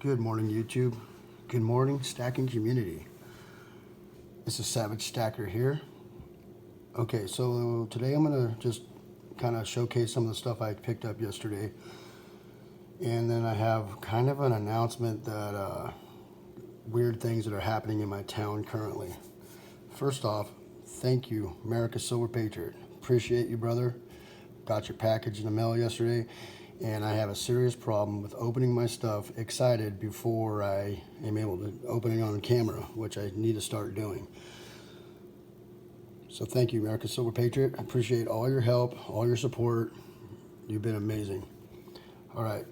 Good morning, YouTube. Good morning, stacking community. This is Savage Stacker here. Okay, so today I'm going to just kind of showcase some of the stuff I picked up yesterday. And then I have kind of an announcement that weird things that are happening in my town currently. First off, thank you, America's Silver Patriot. Appreciate you, brother. Got your package in the mail yesterday. And I have a serious problem with opening my stuff excited before I am able to open it on camera, which I need to start doing. So thank you, America's Silver Patriot. I appreciate all your help, all your support. You've been amazing. All right,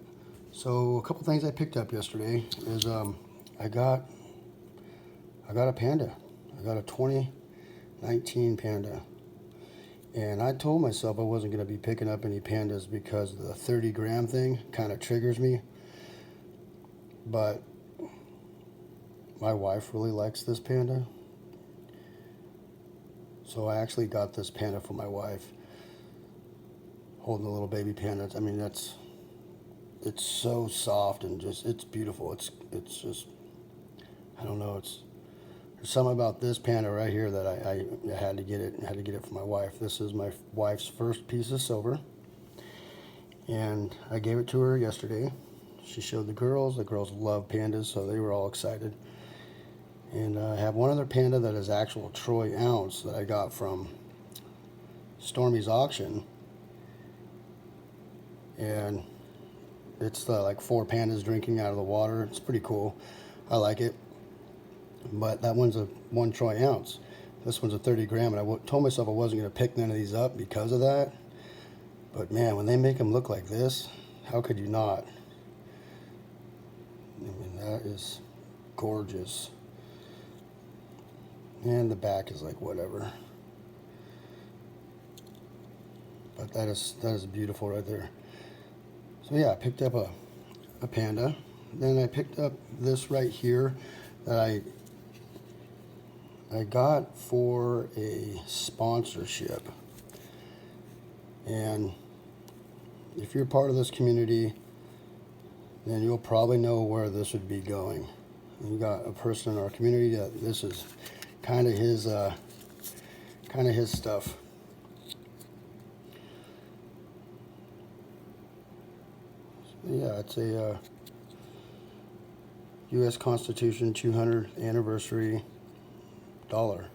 so a couple things I picked up yesterday is I got a Panda. I got a 2019 Panda. And I told myself I wasn't going to be picking up any pandas because the 30-gram thing kind of triggers me. But my wife really likes this panda. So I actually got this panda for my wife. Holding the little baby panda. I mean, it's so soft and it's beautiful. It's just, I don't know, there's something about this panda right here that I had to get it. I had to get it for my wife. This is my wife's first piece of silver. And I gave it to her yesterday. She showed the girls. The girls love pandas, so they were all excited. And I have one other panda that is actual troy ounce that I got from Stormy's auction. And it's like 4 pandas drinking out of the water. It's pretty cool. I like it. But that one's a 1 troy ounce. This one's a 30-gram, and I told myself I wasn't going to pick none of these up because of that. But man, when they make them look like this, how could you not? I mean, that is gorgeous. And the back is like whatever. But that is beautiful right there. So yeah, I picked up a panda. Then I picked up this right here that I got for a sponsorship. And if you're part of this community, then you'll probably know where this would be going. We got a person in our community that this is kind of his stuff. So yeah, it's a U.S. Constitution 200th anniversary dollar.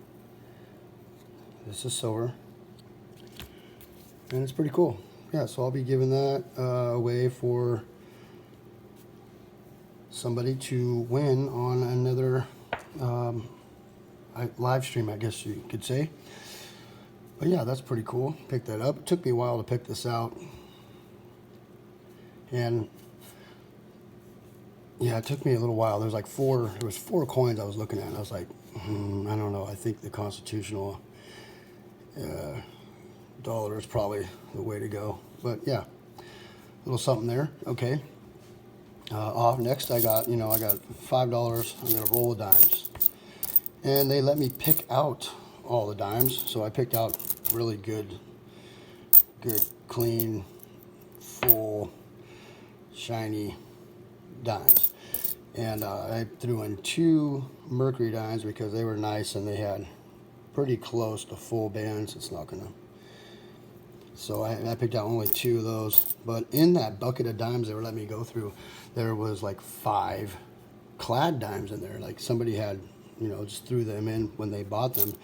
This is silver, and it's pretty cool. Yeah, so I'll be giving that away for somebody to win on another live stream, I guess you could say. But yeah, that's pretty cool. Picked that up. It took me a while to pick this out, and yeah, it took me a little while. There was 4 coins I was looking at, and I was like, I don't know. I think the constitutional dollar is probably the way to go. But yeah, a little something there. Okay. Off next, I got $5. I'm gonna roll of dimes, and they let me pick out all the dimes. So I picked out really good, clean, full, shiny dimes. And I threw in 2 mercury dimes because they were nice and they had pretty close to full bands. It's not gonna. So I picked out only 2 of those. But in that bucket of dimes they were letting me go through, there was like 5 clad dimes in there. Like somebody had, just threw them in when they bought them.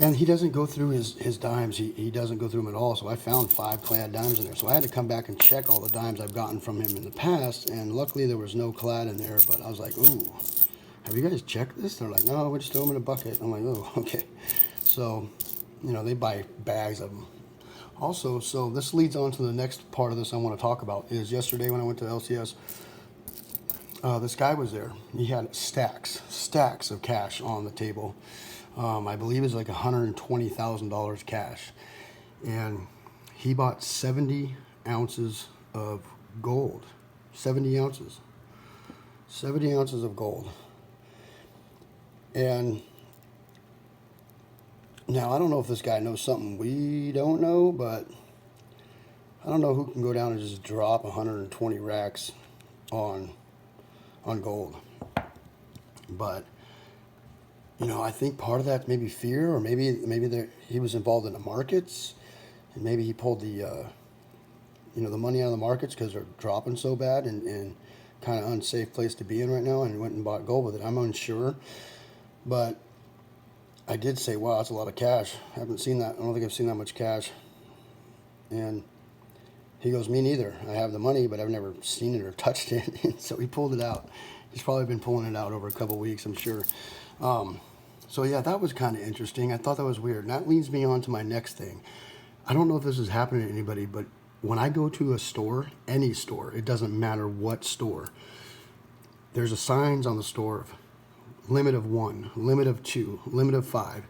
And he doesn't go through his dimes. He doesn't go through them at all. So I found 5 clad dimes in there. So I had to come back and check all the dimes I've gotten from him in the past. And luckily there was no clad in there. But I was like, ooh, have you guys checked this? They're like, no, we just threw them in a bucket. I'm like, oh, okay. So, they buy bags of them. Also, so this leads on to the next part of this I want to talk about. Is yesterday when I went to LCS, this guy was there. He had stacks of cash on the table. I believe it's like $120,000 cash. And he bought 70 ounces of gold. 70 ounces. 70 ounces of gold. And now, I don't know if this guy knows something we don't know, but I don't know who can go down and just drop 120 racks on on gold. But you know, I think part of that maybe fear, or maybe he was involved in the markets, and maybe he pulled the you know, the money out of the markets because they're dropping so bad, and kind of unsafe place to be in right now, and went and bought gold with it. I'm unsure, but I did say, wow, that's a lot of cash. I haven't seen that. I don't think I've seen that much cash. And he goes, me neither. I have the money, but I've never seen it or touched it. So he pulled it out. He's probably been pulling it out over a couple of weeks, I'm sure. So yeah, that was kind of interesting. I thought that was weird. And that leads me on to my next thing. I don't know if this is happening to anybody, but when I go to a store, any store, it doesn't matter what store, there's a signs on the store of limit of 1, limit of 2, limit of 5.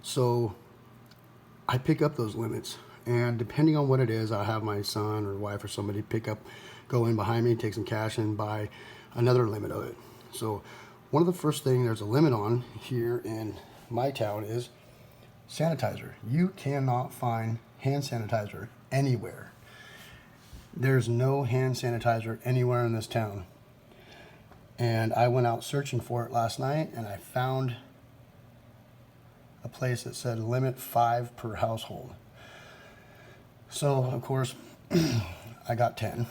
So I pick up those limits, and depending on what it is, I'll have my son or wife or somebody go in behind me, take some cash, and buy another limit of it. So one of the first things there's a limit on here in my town is sanitizer. You cannot find hand sanitizer anywhere. There's no hand sanitizer anywhere in this town. And I went out searching for it last night, and I found a place that said limit 5 per household. So, of course, I got 10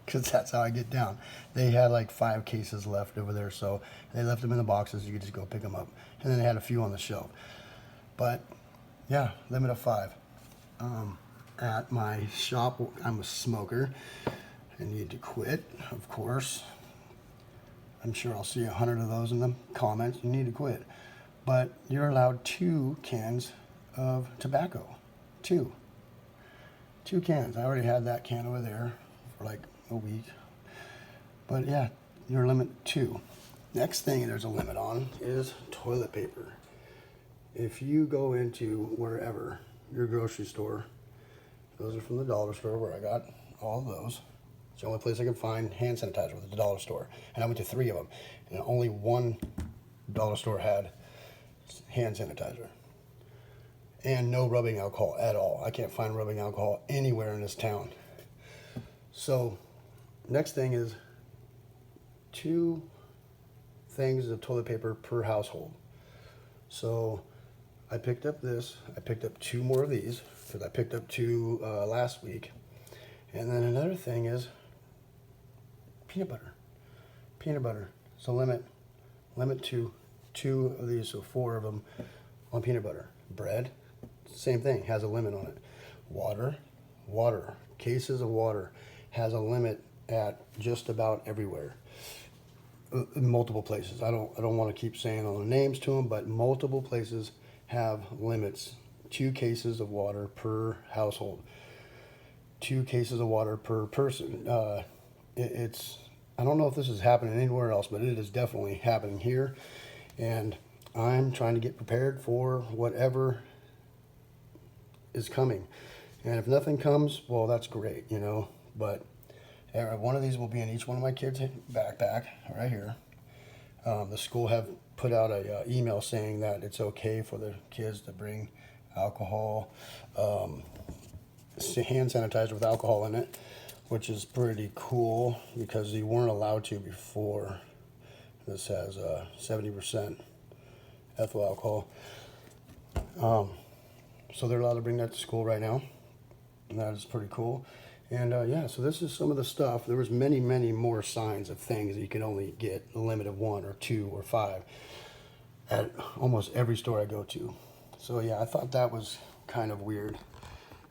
because that's how I get down. They had like 5 cases left over there, so they left them in the boxes. You could just go pick them up. And then they had a few on the shelf. But, yeah, limit of 5. At my shop, I'm a smoker. I need to quit, of course. I'm sure I'll see 100 of those in the comments. You need to quit. But you're allowed 2 cans of tobacco. 2 cans. I already had that can over there for like a week. But yeah, you're limit 2. Next thing there's a limit on is toilet paper. If you go into wherever, your grocery store, those are from the dollar store where I got all of those. It's the only place I can find hand sanitizer with the dollar store. And I went to 3 of them, and only one dollar store had hand sanitizer. And no rubbing alcohol at all. I can't find rubbing alcohol anywhere in this town. So, next thing is 2 things of toilet paper per household. So, I picked up this. I picked up 2 more of these because I picked up 2 last week. And then another thing is peanut butter. Peanut butter. So limit to 2 of these, so 4 of them on peanut butter. Bread, same thing, has a limit on it. Water, cases of water has a limit at just about everywhere. In multiple places. I don't want to keep saying all the names to them, but multiple places have limits. 2 cases of water per household. 2 cases of water per person. It's I don't know if this is happening anywhere else, but it is definitely happening here. And I'm trying to get prepared for whatever is coming. And if nothing comes, well, that's great, you know. But one of these will be in each one of my kids' backpack right here. The school have put out a email saying that it's okay for the kids to bring alcohol, hand sanitizer with alcohol in it, which is pretty cool because you weren't allowed to before. This has 70% ethyl alcohol. So they're allowed to bring that to school right now, and that is pretty cool. And yeah, so this is some of the stuff. There was many more signs of things that you can only get a limit of 1 or 2 or 5 at almost every store I go to. So yeah, I thought that was kind of weird.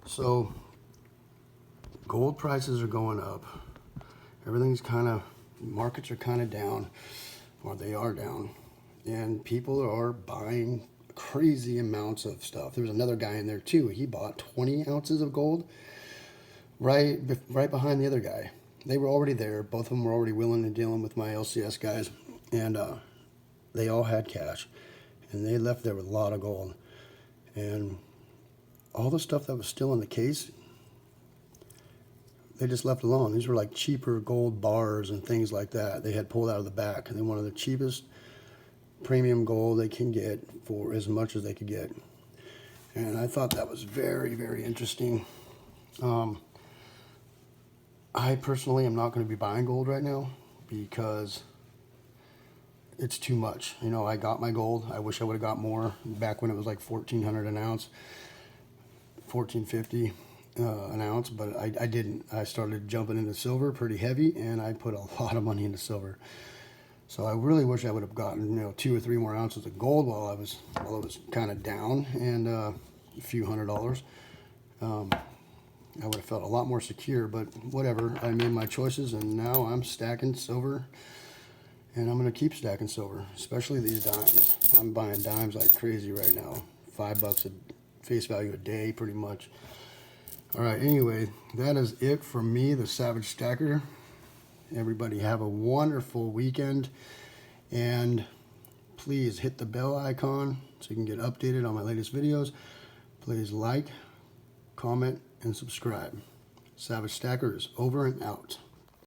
So gold prices are going up. Everything's markets are kind of down, or they are down. And people are buying crazy amounts of stuff. There was another guy in there too. He bought 20 ounces of gold right behind the other guy. They were already there. Both of them were already willing and dealing with my LCS guys. And they all had cash. And they left there with a lot of gold. And all the stuff that was still in the case, they just left alone. These were like cheaper gold bars and things like that they had pulled out of the back. And they wanted the cheapest premium gold they can get for as much as they could get. And I thought that was very interesting. I personally am not going to be buying gold right now because it's too much. You know, I got my gold. I wish I would have got more back when it was like $1,400 an ounce, $1,450 an ounce, but I didn't. I started jumping into silver pretty heavy, and I put a lot of money into silver. So I really wish I would have gotten, you know, 2 or 3 more ounces of gold while it was kind of down, and a few $100s. I would have felt a lot more secure, but whatever. I made my choices, and now I'm stacking silver, and I'm going to keep stacking silver, especially these dimes. I'm buying dimes like crazy right now. $5 a face value a day, pretty much. All right, anyway, that is it for me, the Savage Stacker. Everybody have a wonderful weekend, and please hit the bell icon so you can get updated on my latest videos. Please like, comment, and subscribe. Savage Stacker is over and out.